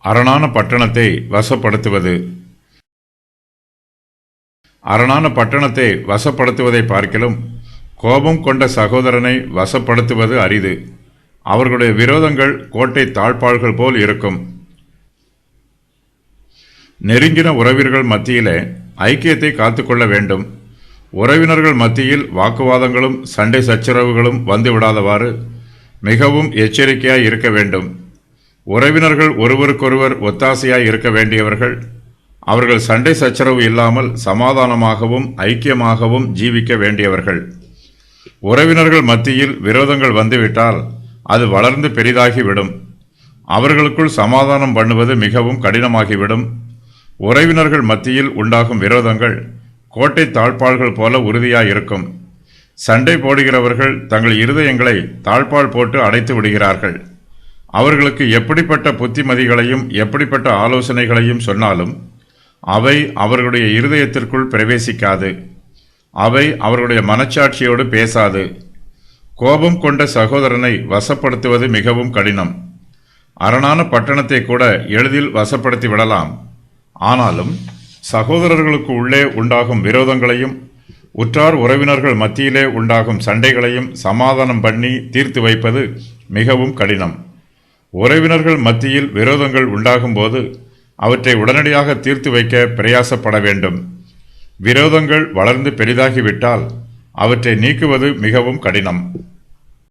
அரணான பட்டணத்தை வசப்படுத்துவது. அரணான பட்டணத்தை வசப்படுத்துவதை பார்க்கிலும் கோபம் கொண்ட சகோதரனை வசப்படுத்துவது அரிது. அவர்களுடைய விரோதங்கள் கோட்டை தாழ்பாள்கள் போல் இருக்கும். நெருங்கின உறவினர்கள் மத்தியிலே ஐக்கியத்தை காத்துக்கொள்ள வேண்டும். உறவினர்கள் மத்தியில் வாக்குவாதங்களும் சண்டை சச்சரவுகளும் வந்துவிடாதவாறு மிகவும் எச்சரிக்கையாய் இருக்க வேண்டும். உறவினர்கள் ஒருவருக்கொருவர் ஒத்தாசையாய் இருக்க வேண்டியவர்கள். அவர்கள் சண்டை சச்சரவு இல்லாமல் சமாதானமாகவும் ஐக்கியமாகவும் ஜீவிக்க வேண்டியவர்கள். உறவினர்கள் மத்தியில் விரோதங்கள் வந்துவிட்டால் அது வளர்ந்து பெரிதாகிவிடும். அவர்களுக்குள் சமாதானம் பண்ணுவது மிகவும் கடினமாகிவிடும். உறவினர்கள் மத்தியில் உண்டாகும் விரோதங்கள் கோட்டை தாழ்பாள்கள் போல உறுதியாயிருக்கும். சண்டை போடுகிறவர்கள் தங்கள் இருதயங்களை தாழ்பாள் போட்டு அடைத்து விடுகிறார்கள். அவர்களுக்கு எப்படிப்பட்ட புத்திமதிகளையும் எப்படிப்பட்ட ஆலோசனைகளையும் சொன்னாலும் அவை அவர்களுடைய இருதயத்திற்குள் பிரவேசிக்காது. அவை அவர்களுடைய மனச்சாட்சியோடு பேசாது. கோபம் கொண்ட சகோதரனை வசப்படுத்துவது மிகவும் கடினம். அரணான பட்டணத்தை கூட எளிதில் வசப்படுத்தி விடலாம். ஆனாலும் சகோதரர்களுக்கு உள்ளே உண்டாகும் விரோதங்களையும் உற்றார் உறவினர்கள் மத்தியிலே உண்டாகும் சண்டைகளையும் சமாதானம் பண்ணி தீர்த்து வைப்பது மிகவும் கடினம். உறவினர்கள் மத்தியில் விரோதங்கள் உண்டாகும் போது அவற்றை உடனடியாக தீர்த்து வைக்க பிரயாசப்பட வேண்டும். விரோதங்கள் வளர்ந்து பெரிதாகிவிட்டால் அவற்றை நீக்குவது மிகவும் கடினம்.